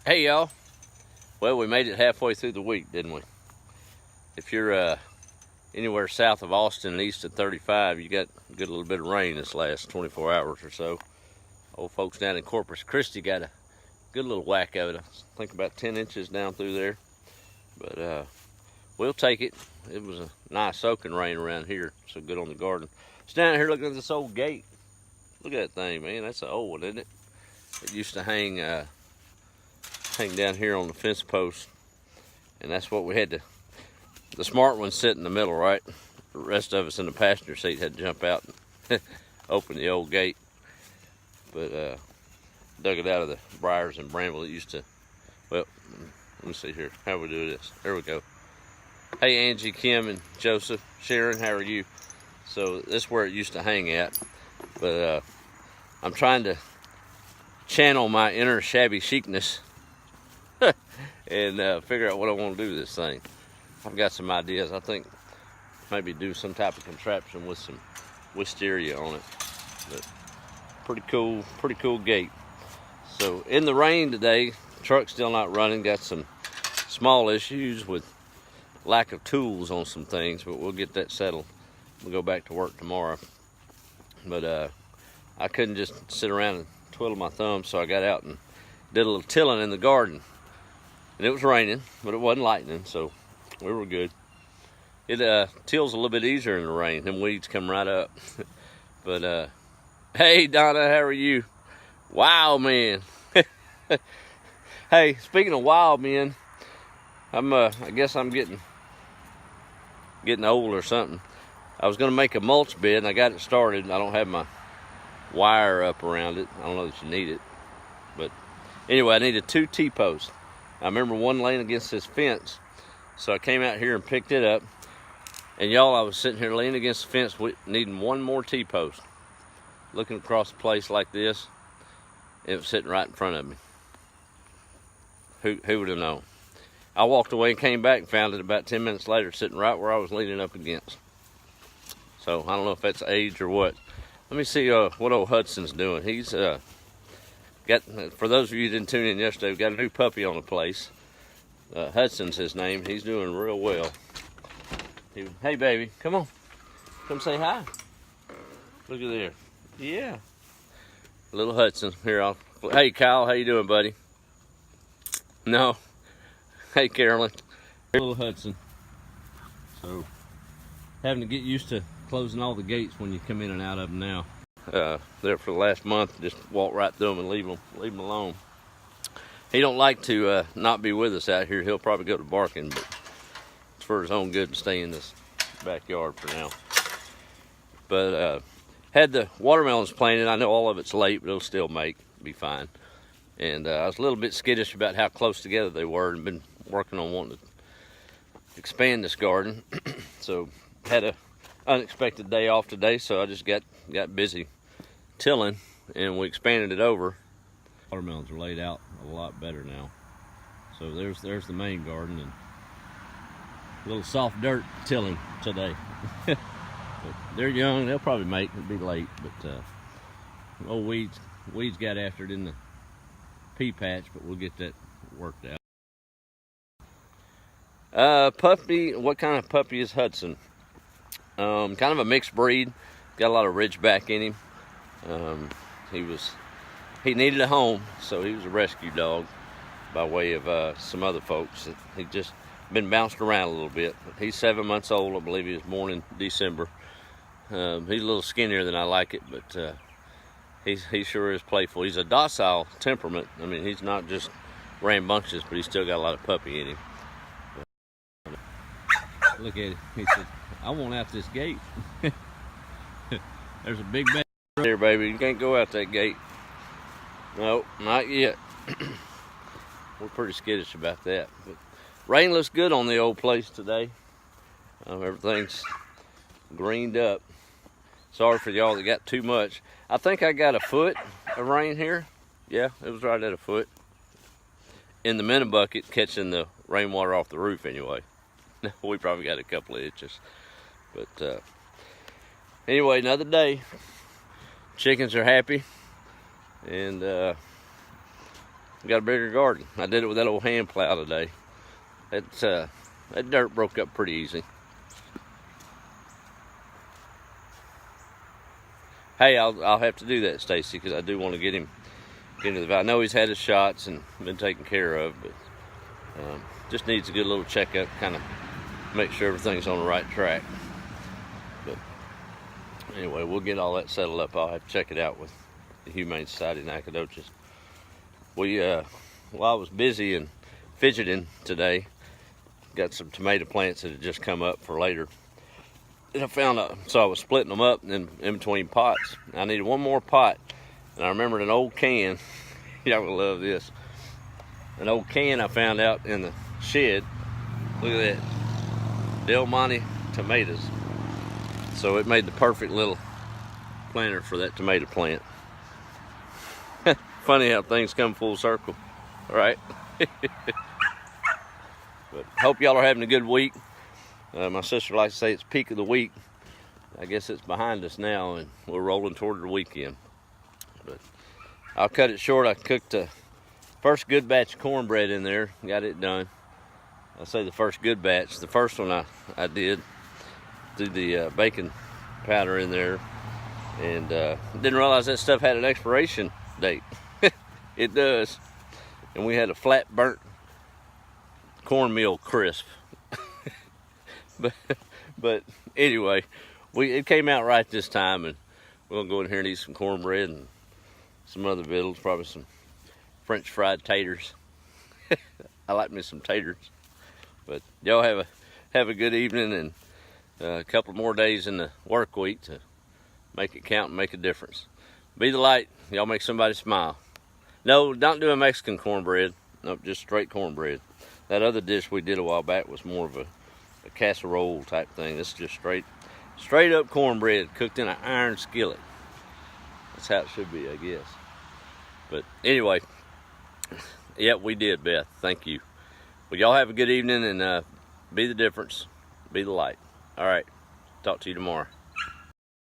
Hey y'all, well we made it halfway through the week, didn't we? If you're anywhere south of Austin and east of 35, you got a good little bit of rain this last 24 hours or so. Old folks down in Corpus Christi got a good little whack of it. I think about 10 inches down through there. But we'll take it. It was a nice soaking rain around here, so good on the garden. Just down here looking at this old gate. Look at that thing, man. That's an old one, isn't it? It used to hang down here on the fence post, and that's what we had to. The smart one sit in the middle, right? The rest of us in the passenger seat had to jump out and open the old gate. But dug it out of the briars and bramble. It used to. Well, let me see here. How do we do this? There we go. Hey Angie, Kim, and Joseph, Sharon, how are you? So this is where it used to hang at. But I'm trying to channel my inner shabby chicness and figure out what I want to do with this thing. I've got some ideas. I think maybe do some type of contraption with some wisteria on it. But pretty cool gate. So in the rain today, truck's still not running. Got some small issues with lack of tools on some things, but we'll get that settled. We'll go back to work tomorrow. But I couldn't just sit around and twiddle my thumbs, so I got out and did a little tilling in the garden. And it was raining, but it wasn't lightning, so we were good. It tills a little bit easier in the rain. Them weeds come right up. But hey Donna, how are you? Wild man. Hey, speaking of wild men, I guess I'm getting old or something. I was gonna make a mulch bed and I got it started. I don't have my wire up around it. I don't know that you need it, but anyway, I needed 2 T-posts. I remember one laying against this fence, so I came out here and picked it up. And y'all, I was sitting here leaning against the fence, needing one more T-post. Looking across the place like this, and it was sitting right in front of me. Who would have known? I walked away and came back and found it about 10 minutes later, sitting right where I was leaning up against. So I don't know if that's age or what. Let me see what old Hudson's doing. He's got, for those of you who didn't tune in yesterday, we've got a new puppy on the place. Hudson's his name. He's doing real well. Hey baby, come on. Come say hi. Look at there. Yeah. Little Hudson. Here, hey Kyle, how you doing, buddy? No. Hey Carolyn. Little Hudson. So, having to get used to closing all the gates when you come in and out of them now. There for the last month, just walk right through them and leave them alone. He don't like to not be with us out here. He'll probably go to barking, but it's for his own good to stay in this backyard for now. But had the watermelons planted. I know all of it's late, but it'll still be fine. And I was a little bit skittish about how close together they were, and been working on wanting to expand this garden. So had a unexpected day off today, so I just got busy tilling, and we expanded it over. Watermelons are laid out a lot better now. So there's the main garden, and a little soft dirt tilling today. But they're young, they'll probably make it. It'll be late, but old weeds got after it in the pea patch, but we'll get that worked out. Puppy, what kind of puppy is Hudson? Kind of a mixed breed. Got a lot of ridgeback in him. He needed a home, so he was a rescue dog by way of some other folks. He just been bounced around a little bit. He's 7 months old. I believe he was born in December. He's a little skinnier than I like it, but he sure is playful. He's a docile temperament. I mean, he's not just rambunctious, but he's still got a lot of puppy in him. Look at it. He said, I want out this gate. There's a big bag there, baby. You can't go out that gate. No, not yet. We're pretty skittish about that. But rain looks good on the old place today. Everything's greened up. Sorry for y'all that got too much. I think I got a foot of rain here. Yeah, it was right at a foot. In the mini bucket, catching the rainwater off the roof anyway. We probably got a couple of inches. But anyway, another day. Chickens are happy. And We got a bigger garden. I did it with that old hand plow today. That dirt broke up pretty easy. Hey, I'll have to do that, Stacy, because I do want to get him into the. I know he's had his shots and been taken care of, but just needs a good little checkup, kind of make sure everything's on the right track. But anyway, we'll get all that settled up. I'll have to check it out with the Humane Society in Nacogdoches. While I was busy and fidgeting today, got some tomato plants that had just come up for later. And I found so I was splitting them up in between pots. I needed one more pot, and I remembered an old can. Y'all will love this. An old can I found out in the shed. Look at that, Del Monte tomatoes. So it made the perfect little planter for that tomato plant. Funny how things come full circle, right? But hope y'all are having a good week. My sister likes to say it's peak of the week. I guess it's behind us now, and we're rolling toward the weekend. But I'll cut it short. I cooked the first good batch of cornbread in there, got it done. I say the first good batch. The first one I did, threw the baking powder in there, and didn't realize that stuff had an expiration date. It does. And we had a flat burnt cornmeal crisp. but anyway, it came out right this time, and we're gonna go in here and eat some cornbread and some other victuals, probably some French fried taters. I like me some taters. But y'all have a good evening, and a couple more days in the work week to make it count and make a difference. Be the light. Y'all make somebody smile. No, don't do a Mexican cornbread. Nope, just straight cornbread. That other dish we did a while back was more of a casserole type thing. This is just straight up cornbread cooked in an iron skillet. That's how it should be, I guess. But anyway, yeah, we did, Beth. Thank you. Well, y'all have a good evening, and be the difference. Be the light. All right. Talk to you tomorrow.